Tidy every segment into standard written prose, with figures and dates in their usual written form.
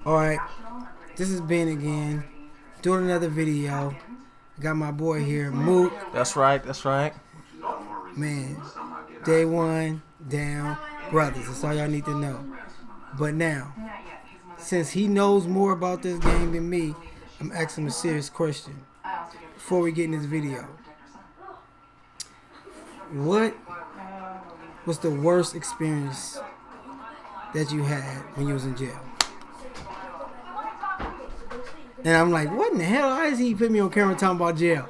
Alright, this is Ben again, doing another video. I got my boy here, Mook. That's right, that's right. Man, day one, down, brothers. That's all y'all need to know. But now, since he knows more about this game than me, I'm asking him a serious question before we get in this video. What was the worst experience that you had when you was in jail? And I'm like, what in the hell? Why is he putting me on camera talking about jail?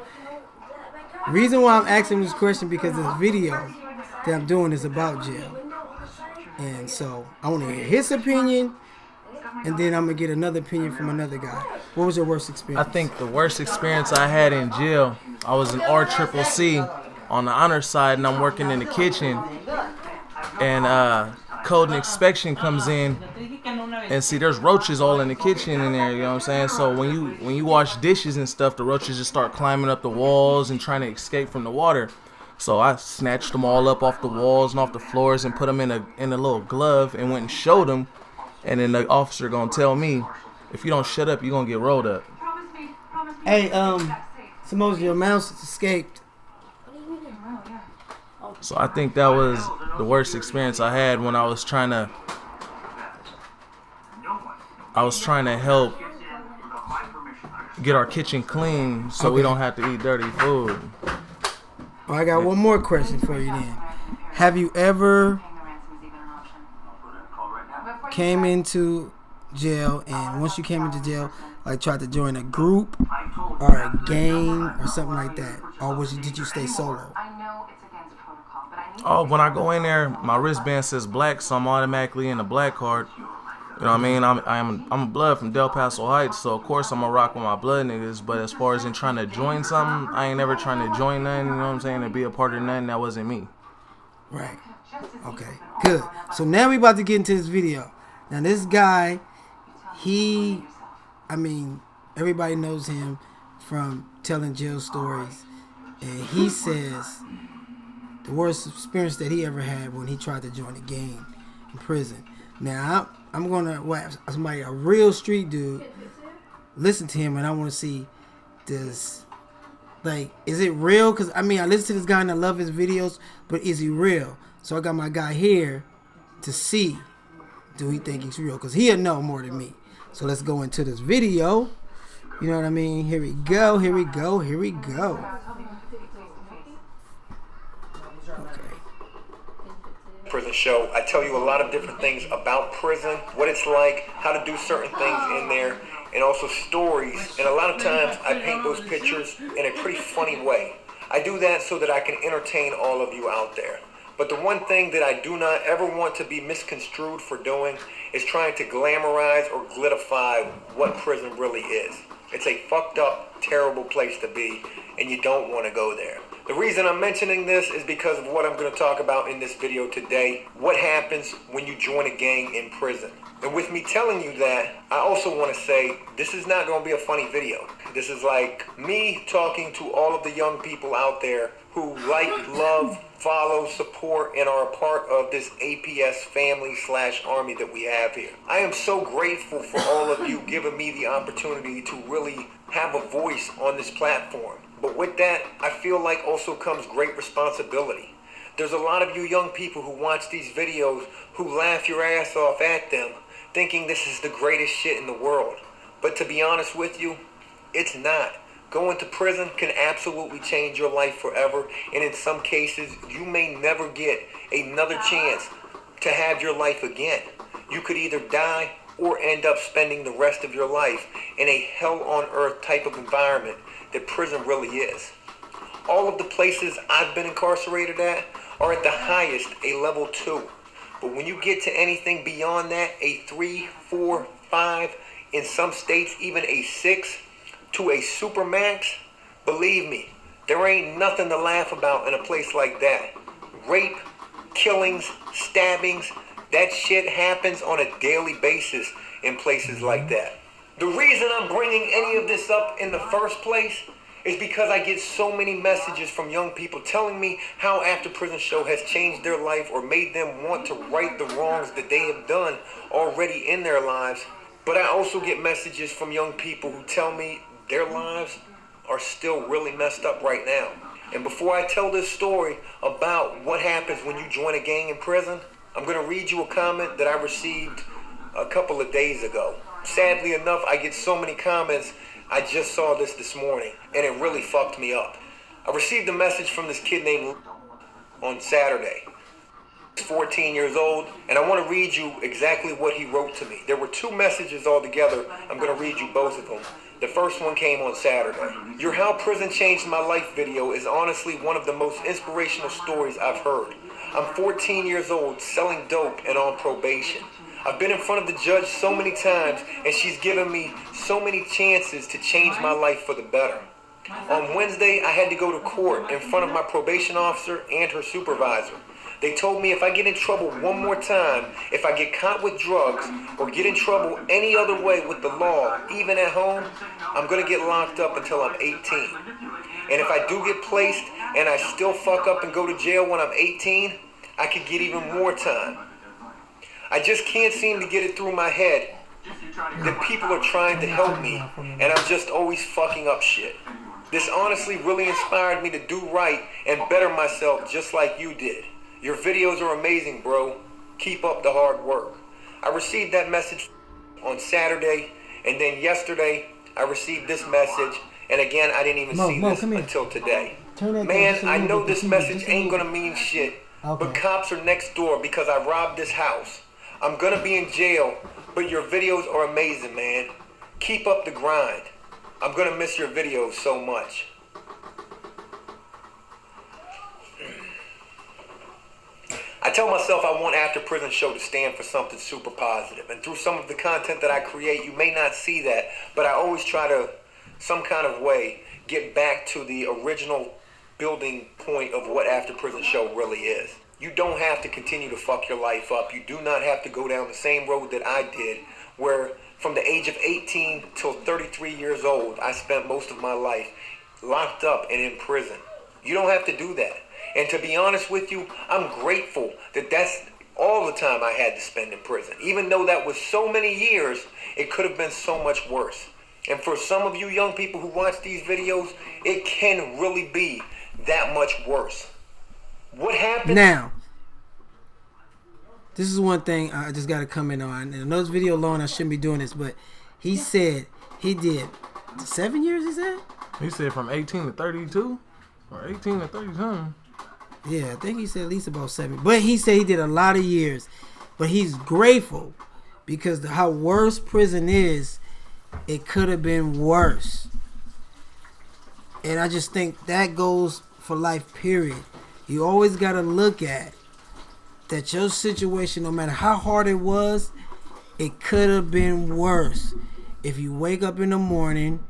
Reason why I'm asking this question because this video that I'm doing is about jail. And so I want to hear his opinion, and then I'm going to get another opinion from another guy. What was your worst experience? I think the worst experience I had in jail, I was in RCCC on the honor side, and I'm working in the kitchen, and code and inspection comes in, and see there's roaches all in the kitchen in there, you know what I'm saying? So when you wash dishes and stuff, the roaches just start climbing up the walls and trying to escape from the water. So I snatched them all up off the walls and off the floors and put them in a little glove and went and showed them. And then the officer gonna tell me, if you don't shut up, you're gonna get rolled up. Hey, suppose your mouse escaped. So I think that was the worst experience I had when I was trying to help get our kitchen clean so we don't have to eat dirty food. Oh, I got one more question for you then. Have you ever came into jail, and once you came into jail, like tried to join a group or a gang or something like that? Or did you stay solo? Oh, when I go in there, my wristband says black, so I'm automatically in the black card. You know what I mean? I'm a blood from Del Paso Heights, so of course I'm gonna rock with my blood niggas. But as far as in trying to join something, I ain't never trying to join nothing. You know what I'm saying? To be a part of nothing that wasn't me. Right. Okay. Good. So now we about to get into this video. Now this guy, everybody knows him from telling jail stories, and he says the worst experience that he ever had when he tried to join a gang in prison. Now I'm gonna somebody, a real street dude, listen to him, and I want to see this. Like, is it real? Because I listen to this guy and I love his videos, but is he real? So I got my guy here to see, do he think he's real? Because he'll know more than me. So let's go into this video. You know what I mean? Here we go. Here we go. Here we go. Prison show. I tell you a lot of different things about prison, what it's like, how to do certain things in there, and also stories. And a lot of times I paint those pictures in a pretty funny way. I do that so that I can entertain all of you out there. But the one thing that I do not ever want to be misconstrued for doing is trying to glamorize or glitify what prison really is. It's a fucked up, terrible place to be, and you don't want to go there. The reason I'm mentioning this is because of what I'm going to talk about in this video today. What happens when you join a gang in prison? And with me telling you that, I also want to say this is not going to be a funny video. This is like me talking to all of the young people out there who like, love, follow, support, and are a part of this APS family/army that we have here. I am so grateful for all of you giving me the opportunity to really have a voice on this platform. But with that, I feel like also comes great responsibility. There's a lot of you young people who watch these videos who laugh your ass off at them, thinking this is the greatest shit in the world. But to be honest with you, it's not. Going to prison can absolutely change your life forever, and in some cases, you may never get another chance to have your life again. You could either die or end up spending the rest of your life in a hell-on-earth type of environment that prison really is. All of the places I've been incarcerated at are at the highest a level 2. But when you get to anything beyond that, a 3, 4, 5, in some states even a 6, to a supermax, believe me, there ain't nothing to laugh about in a place like that. Rape, killings, stabbings, that shit happens on a daily basis in places like that. The reason I'm bringing any of this up in the first place is because I get so many messages from young people telling me how After Prison Show has changed their life or made them want to right the wrongs that they have done already in their lives. But I also get messages from young people who tell me their lives are still really messed up right now. And before I tell this story about what happens when you join a gang in prison, I'm going to read you a comment that I received a couple of days ago. Sadly enough, I get so many comments. I just saw this morning, and it really fucked me up. I received a message from this kid named on Saturday. He's 14 years old, and I want to read you exactly what he wrote to me. There were 2 messages altogether. I'm going to read you both of them. The first one came on Saturday. Your How Prison Changed My Life video is honestly one of the most inspirational stories I've heard. I'm 14 years old, selling dope and on probation. I've been in front of the judge so many times, and she's given me so many chances to change my life for the better. On Wednesday, I had to go to court in front of my probation officer and her supervisor. They told me if I get in trouble one more time, if I get caught with drugs or get in trouble any other way with the law, even at home, I'm going to get locked up until I'm 18. And if I do get placed and I still fuck up and go to jail when I'm 18, I could get even more time. I just can't seem to get it through my head that people are trying to help me and I'm just always fucking up shit. This honestly really inspired me to do right and better myself just like you did. Your videos are amazing, bro. Keep up the hard work. I received that message on Saturday, and then yesterday I received this message, and again I didn't even see this until today. Man, I know this message ain't gonna mean shit, but cops are next door because I robbed this house. I'm gonna be in jail, but your videos are amazing, man. Keep up the grind. I'm gonna miss your videos so much. I tell myself I want After Prison Show to stand for something super positive. And through some of the content that I create, you may not see that, but I always try to, some kind of way, get back to the original building point of what After Prison Show really is. You don't have to continue to fuck your life up. You do not have to go down the same road that I did, where from the age of 18 till 33 years old, I spent most of my life locked up and in prison. You don't have to do that. And to be honest with you, I'm grateful that that's all the time I had to spend in prison. Even though that was so many years, it could have been so much worse. And for some of you young people who watch these videos, it can really be that much worse. What happened? Now, this is one thing I just got to comment on. And I know this video long, I shouldn't be doing this, but he said he did 7 years, he said? He said from 18 to 32? Or 18 to 30-something. Yeah, I think he said at least about 7. But he said he did a lot of years. But he's grateful because how worse prison is, it could have been worse. And I just think that goes for life, period. You always got to look at that your situation, no matter how hard it was, it could have been worse. If you wake up in the morning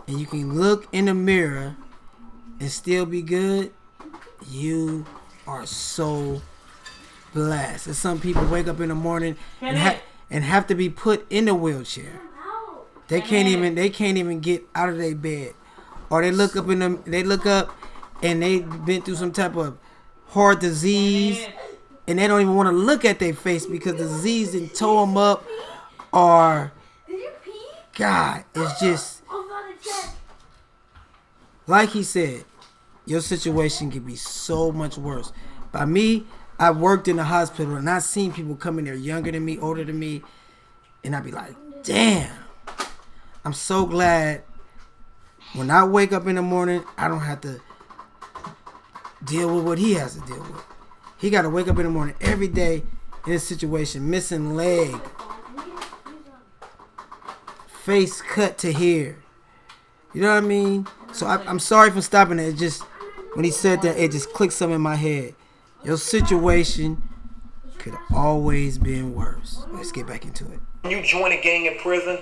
and you can look in the mirror and still be good, you are so blessed. And some people wake up in the morning and have to be put in a wheelchair. They can't even get out of their bed, or they look up and they've been through some type of heart disease, and they don't even want to look at their face because the disease didn't tow them up, or God, it's just like he said. Your situation can be so much worse. By me, I worked in the hospital and I seen people come in there younger than me, older than me, and I'd be like, damn. I'm so glad when I wake up in the morning, I don't have to deal with what he has to deal with. He got to wake up in the morning every day in this situation, missing leg, face cut to here. You know what I mean? So I'm sorry for stopping it. It just, when he said that, it just clicked something in my head. Your situation could have always been worse. Let's get back into it. When you join a gang in prison,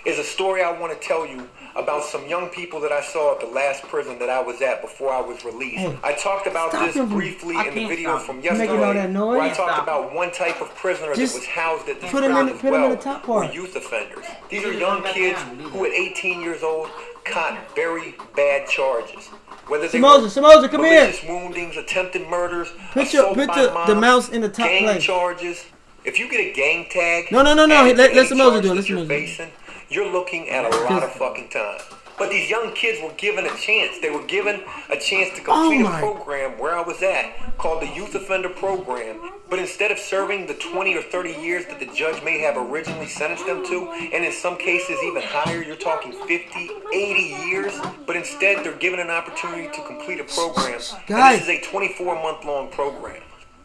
is a story I want to tell you about some young people that I saw at the last prison that I was at before I was released. Hey, I talked about this briefly in the video from yesterday, where I talked about one type of prisoner that was housed at these prisons as well, were youth offenders. These are young kids who at 18 years old caught very bad charges. Whether they were malicious woundings, attempted murders, assault by mobs, the mouse in the top gang place. charges, If you get a gang tag, No. Let's Moses do it. You're facing, you're looking at a lot of fucking time. But these young kids were given a chance. They were given a chance to complete a program where I was at called the Youth Offender Program. But instead of serving the 20 or 30 years that the judge may have originally sentenced them to, and in some cases even higher, you're talking 50, 80 years, but instead they're given an opportunity to complete a program. And this is a 24-month-long program.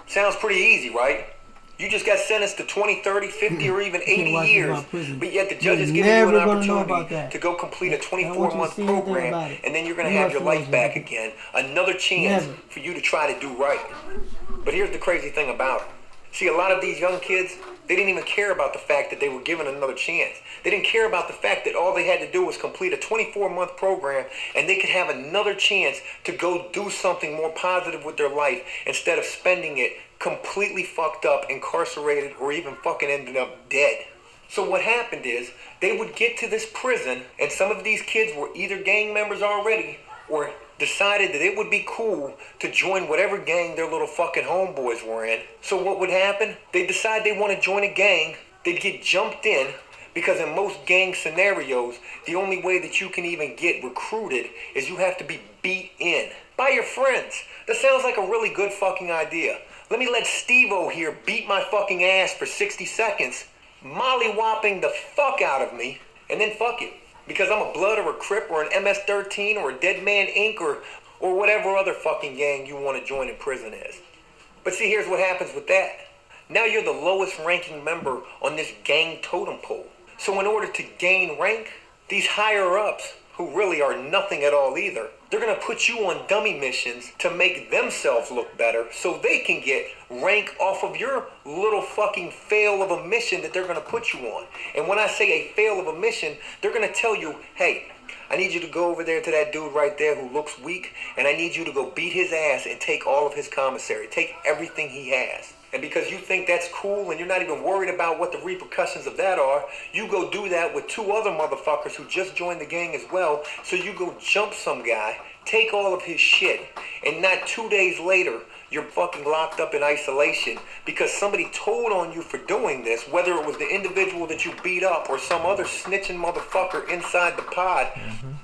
Sounds pretty easy, right? You just got sentenced to 20, 30, 50, or even 80 years, but yet the judge is giving you an opportunity to go complete a 24-month program, and then you're going to have your life back again. Another chance for you to try to do right. But here's the crazy thing about it. See, a lot of these young kids, they didn't even care about the fact that they were given another chance. They didn't care about the fact that all they had to do was complete a 24-month program and they could have another chance to go do something more positive with their life instead of spending it completely fucked up, incarcerated, or even fucking ended up dead. So what happened is they would get to this prison, and some of these kids were either gang members already or decided that it would be cool to join whatever gang their little fucking homeboys were in. So what would happen? They'd decide they want to join a gang. They'd get jumped in, because in most gang scenarios, the only way that you can even get recruited is you have to be beat in by your friends. That sounds like a really good fucking idea. Let me let Steve-O here beat my fucking ass for 60 seconds, molly-whopping the fuck out of me, and then fuck it. Because I'm a Blood or a Crip or an MS-13 or a Dead Man Inc. or whatever other fucking gang you want to join in prison is. But see, here's what happens with that. Now you're the lowest ranking member on this gang totem pole. So in order to gain rank, these higher ups, who really are nothing at all either, they're going to put you on dummy missions to make themselves look better so they can get rank off of your little fucking fail of a mission that they're going to put you on. And when I say a fail of a mission, they're going to tell you, hey, I need you to go over there to that dude right there who looks weak, and I need you to go beat his ass and take all of his commissary. Take everything he has. And because you think that's cool and you're not even worried about what the repercussions of that are, you go do that with two other motherfuckers who just joined the gang as well. So you go jump some guy, take all of his shit, and not 2 days later, you're fucking locked up in isolation because somebody told on you for doing this, whether it was the individual that you beat up or some other snitching motherfucker inside the pod.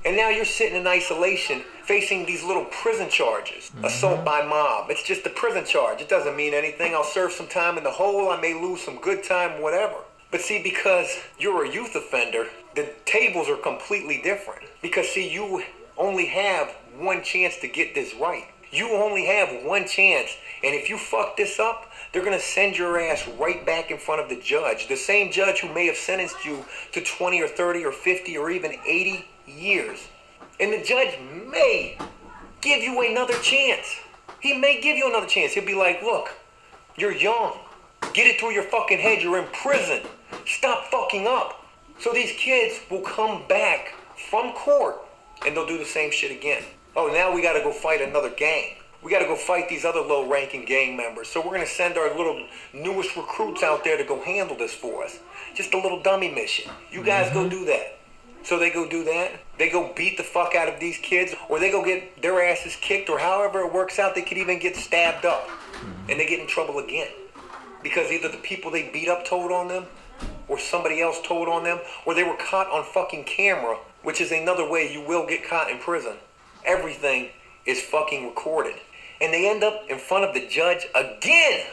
And now you're sitting in isolation facing these little prison charges. Assault by mob. It's just a prison charge. It doesn't mean anything. I'll serve some time in the hole. I may lose some good time, whatever. But see, because you're a youth offender, the tables are completely different. Because see, you only have one chance to get this right. You only have one chance, and if you fuck this up, they're going to send your ass right back in front of the judge. The same judge who may have sentenced you to 20 or 30 or 50 or even 80 years. And the judge may give you another chance. He may give you another chance. He'll be like, look, you're young. Get it through your fucking head. You're in prison. Stop fucking up. So these kids will come back from court, and they'll do the same shit again. Oh, now we got to go fight another gang. We got to go fight these other low-ranking gang members. So we're going to send our little newest recruits out there to go handle this for us. Just a little dummy mission. You guys go do that. So they go do that. They go beat the fuck out of these kids, or they go get their asses kicked, or however it works out, they could even get stabbed up. And they get in trouble again. Because either the people they beat up told on them, or somebody else told on them, or they were caught on fucking camera, which is another way you will get caught in prison. Everything is fucking recorded. And they end up in front of the judge again.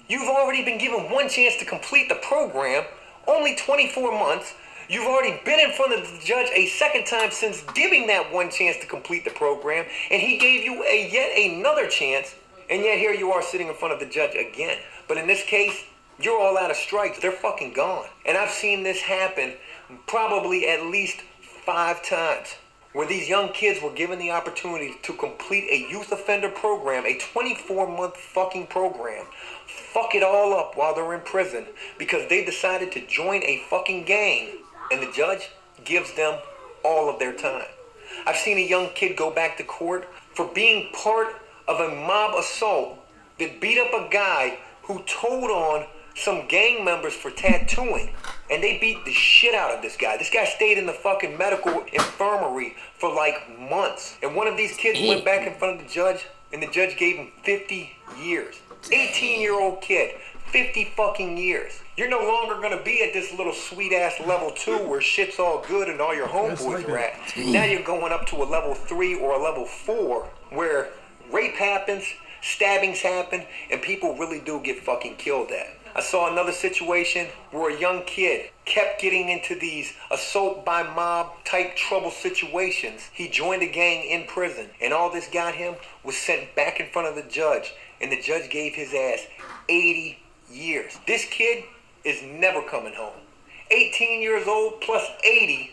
You've already been given one chance to complete the program, only 24 months. You've already been in front of the judge a second time since giving that one chance to complete the program, and he gave you yet another chance, and yet here you are sitting in front of the judge again. But in this case, you're all out of strikes. They're fucking gone. And I've seen this happen probably at least 5 times. Where these young kids were given the opportunity to complete a youth offender program, a 24-month fucking program, fuck it all up while they're in prison because they decided to join a fucking gang, and the judge gives them all of their time. I've seen a young kid go back to court for being part of a mob assault that beat up a guy who told on some gang members for tattooing, and they beat the shit out of this guy. This guy stayed in the fucking medical infirmary for like months. And one of these kids went back in front of the judge, and the judge gave him 50 years. 18-year-old kid, 50 fucking years. You're no longer gonna be at this little sweet ass level 2 where shit's all good and all your homeboys are at. Now you're going up to a level 3 or a level 4 where rape happens, stabbings happen, and people really do get fucking killed at. I saw another situation where a young kid kept getting into these assault by mob type trouble situations. He joined a gang in prison, and all this got him was sent back in front of the judge, and the judge gave his ass 80 years. This kid is never coming home. 18 years old plus 80,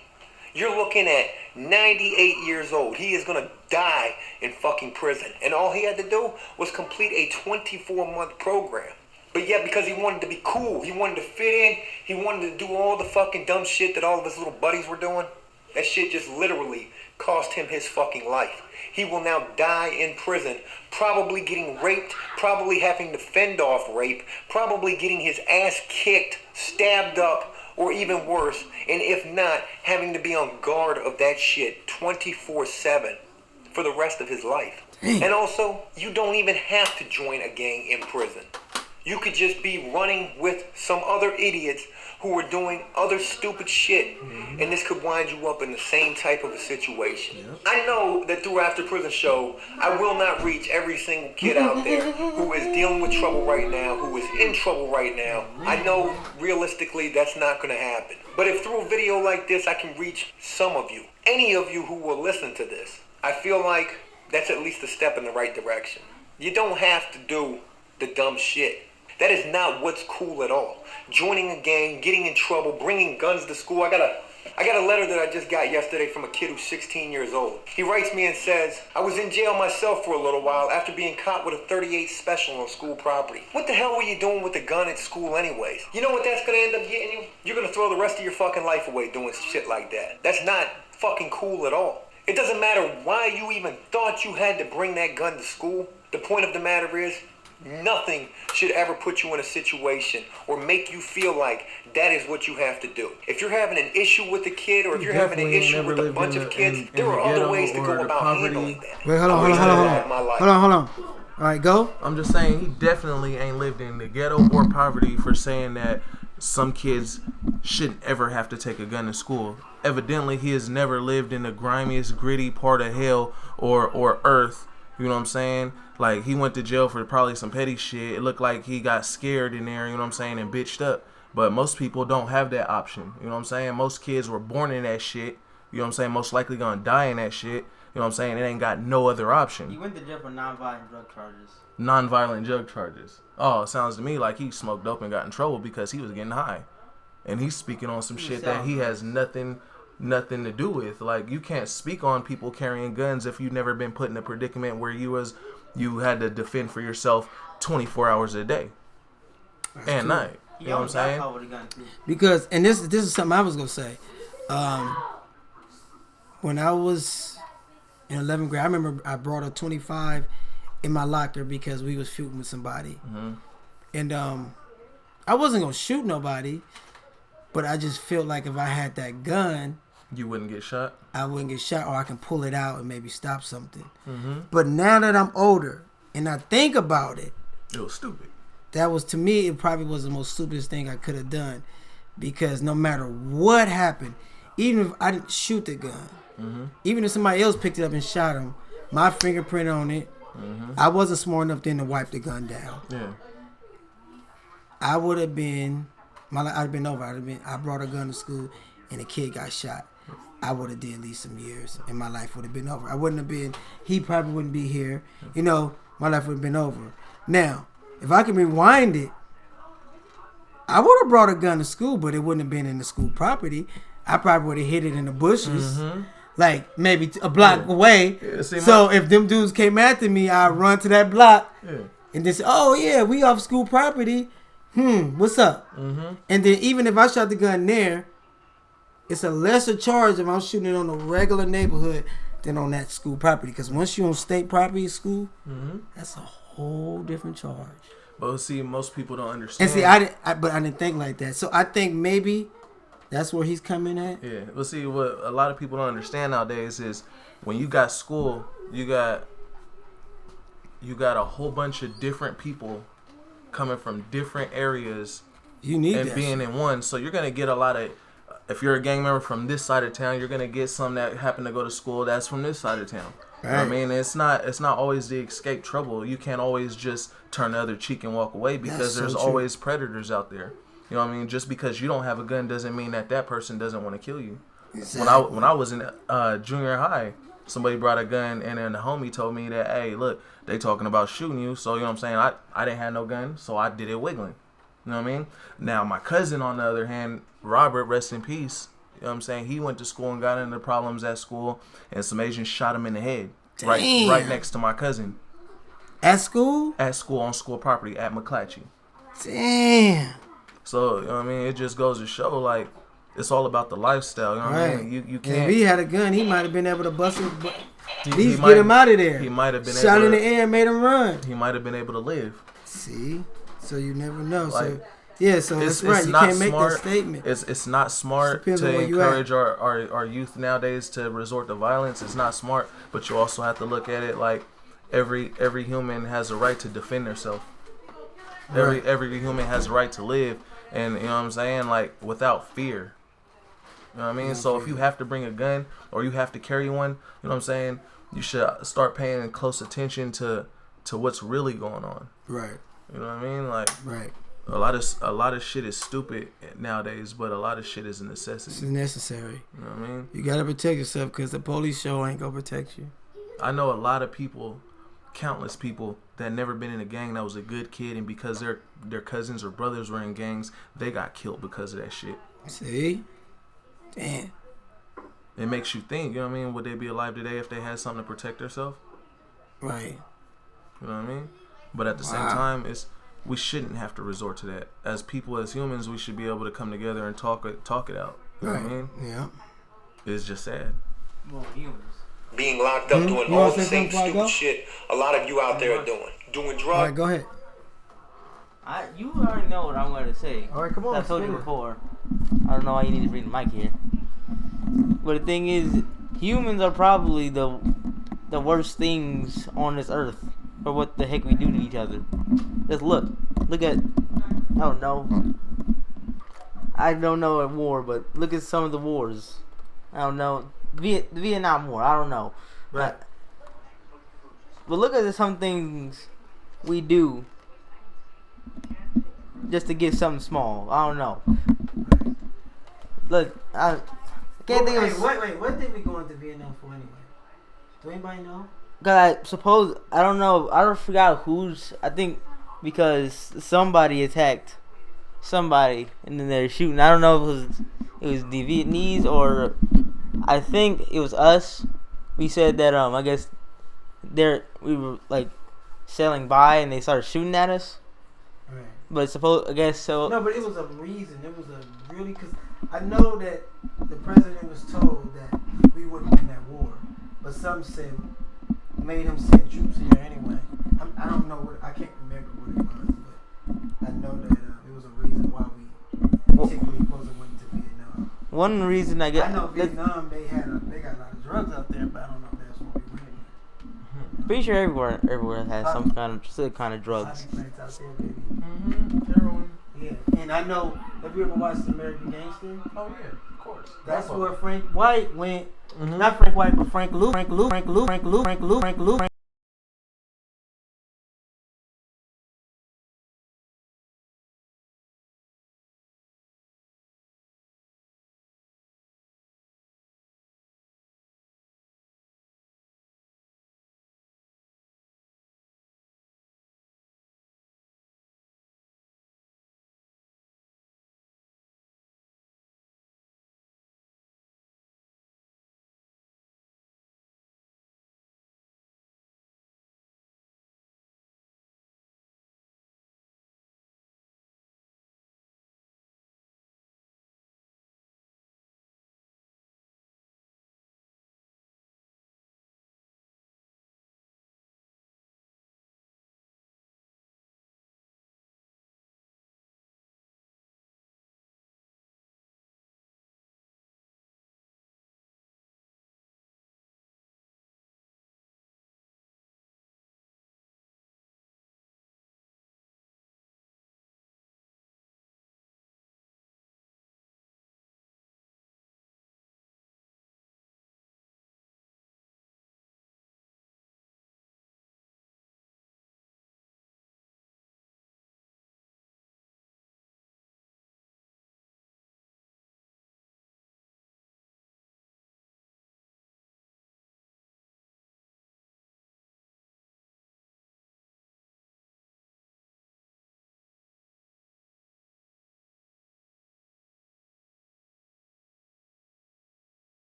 you're looking at 98 years old. He is gonna die in fucking prison. And all he had to do was complete a 24-month program. But yet, because he wanted to be cool, he wanted to fit in, he wanted to do all the fucking dumb shit that all of his little buddies were doing, that shit just literally cost him his fucking life. He will now die in prison, probably getting raped, probably having to fend off rape, probably getting his ass kicked, stabbed up, or even worse, and if not, having to be on guard of that shit 24/7 for the rest of his life. And also, you don't even have to join a gang in prison. You could just be running with some other idiots who are doing other stupid shit, and this could wind you up in the same type of a situation. Yep. I know that through After Prison Show, I will not reach every single kid out there who is dealing with trouble right now, who is in trouble right now. I know realistically that's not going to happen. But if through a video like this I can reach some of you, any of you who will listen to this, I feel like that's at least a step in the right direction. You don't have to do the dumb shit. That is not what's cool at all. Joining a gang, getting in trouble, bringing guns to school. I got a letter that I just got yesterday from a kid who's 16 years old. He writes me and says, I was in jail myself for a little while after being caught with a .38 special on school property. What the hell were you doing with a gun at school anyways? You know what that's going to end up getting you? You're going to throw the rest of your fucking life away doing shit like that. That's not fucking cool at all. It doesn't matter why you even thought you had to bring that gun to school. The point of the matter is, nothing should ever put you in a situation or make you feel like that is what you have to do. If you're having an issue with a kid or if you're having an issue with a bunch of kids, there are other ways to go about handling that. Wait, hold on. All right, go. I'm just saying he definitely ain't lived in the ghetto or poverty for saying that some kids shouldn't ever have to take a gun to school. Evidently, he has never lived in the grimiest, gritty part of hell or earth. You know what I'm saying? Like, he went to jail for probably some petty shit. It looked like he got scared in there, you know what I'm saying, and bitched up. But most people don't have that option. You know what I'm saying? Most kids were born in that shit. You know what I'm saying? Most likely gonna die in that shit. You know what I'm saying? It ain't got no other option. He went to jail for nonviolent drug charges. Nonviolent drug charges. Oh, it sounds to me like he smoked dope and got in trouble because he was getting high. And he's speaking on some shit that he has nothing to do with. Like, you can't speak on people carrying guns if you've never been put in a predicament where you had to defend for yourself 24 hours a day and night. You know what I'm saying? Because, and this is something I was gonna say. When I was in 11th grade, I remember I brought a 25 in my locker because we was shooting with somebody, and I wasn't gonna shoot nobody, but I just felt like if I had that gun, you wouldn't get shot. I wouldn't get shot, or I can pull it out and maybe stop something. But now that I'm older and I think about it, it was stupid. That was, to me, it probably was the most stupidest thing I could have done, because no matter what happened, even if I didn't shoot the gun, even if somebody else picked it up and shot him, my fingerprint on it, I wasn't smart enough then to wipe the gun down. Yeah, I would have been, I'd have been over. I brought a gun to school and a kid got shot. I would have did at least some years, and my life would have been over. I wouldn't have been, he probably wouldn't be here. You know, my life would have been over. Now, if I can rewind it, I would have brought a gun to school, but it wouldn't have been in the school property. I probably would have hid it in the bushes, like maybe a block away. Yeah, so if them dudes came after me, I'd run to that block and just say, oh yeah, we off school property. What's up? And then even if I shot the gun there, it's a lesser charge if I'm shooting it on a regular neighborhood than on that school property. Because once you're on state property at school, that's a whole different charge. But see, most people don't understand. And see, I didn't think like that. So I think maybe that's where he's coming at. Yeah. Well, see, what a lot of people don't understand nowadays is when you got school, you got a whole bunch of different people coming from different areas You need and that being shit. in one. So you're gonna get a lot of. If you're a gang member from this side of town, you're gonna get some that happen to go to school that's from this side of town. You know what I mean, it's not always the escape trouble. You can't always just turn the other cheek and walk away because That's so there's true. always predators out there. You know what I mean? Just because you don't have a gun doesn't mean that person doesn't want to kill you. Exactly. When I was in junior high, somebody brought a gun and then the homie told me that, hey, look, they talking about shooting you. So, you know what I'm saying? I didn't have no gun, so I did it wiggling. You know what I mean? Now, my cousin, on the other hand, Robert, rest in peace. You know what I'm saying? He went to school and got into problems at school, and some Asians shot him in the head. Damn. Right next to my cousin. At school? At school, on school property, at McClatchy. Damn. So, you know what I mean? It just goes to show, like, it's all about the lifestyle. You know what I mean? You can't. If he had a gun, he might have been able to bust him. At he least might- get him out of there. He might have been Shot able in to, the air and made him run. He might have been able to live. See? So you never know. Like, So yeah, so that's right. You not can't make smart. that statement. It's not smart Depends on to where you encourage our youth nowadays to resort to violence. It's not smart, but you also have to look at it like every human has a right to defend themselves. Right. Every human has a right to live, and you know what I'm saying, like without fear. You know what I mean? So if you have to bring a gun or you have to carry one, you know what I'm saying, you should start paying close attention to what's really going on. Right. You know what I mean? Like Right. a lot of shit is stupid nowadays, but a lot of shit is a This necessity. is necessary. You know what I mean? You gotta protect yourself because the police show ain't gonna protect you. I know a lot of people, countless people that never been in a gang that was a good kid, and because their cousins or brothers were in gangs, they got killed because of that shit. See? Damn. It makes you think, you know what I mean? Would they be alive today if they had something to protect themselves? Right. You know what I mean? But at the same time, we shouldn't have to resort to that. As people, as humans, we should be able to come together and talk it out. You know what I mean? Yeah. It's just sad. Well, humans. Being locked up doing You all wanna the say same something before I stupid go? shit a lot of you out there are doing All drugs. right, go ahead. You already know what I'm going to say. All right, come on. I told you spit it. before. I don't know why you need to bring the mic here. But the thing is, humans are probably the worst things on this earth for what the heck we do to each other. Just look at, I don't know a war, but look at some of the wars. I don't know, the Vietnam War. I don't know. Right. But look at some things we do just to get something small. I don't know. Look, I can't think of. Wait. What did we go into Vietnam for anyway? Do anybody know? Cause I don't know. I don't forgot who's. I think because somebody attacked somebody and then they're shooting. I don't know if it was the Vietnamese or I think it was us. We said that I guess we were like sailing by and they started shooting at us. Right. But I guess so. No, but it was a reason. It was a really because I know that the president was told that we wouldn't win that war, but some said made him send troops here anyway. I don't know what I can't remember what it was, but I know that it was a reason why we particularly supposed to went to Vietnam. One reason I guess I know Vietnam they got a lot of drugs out there, but I don't know if that's what we winning. pretty sure everywhere has some kind of drugs. Plants out there, baby. Heroin. Yeah, and I know. Have you ever watched American Gangster? Oh yeah, of course. That's where Frank White went. Not Frank White, but Frank Lou.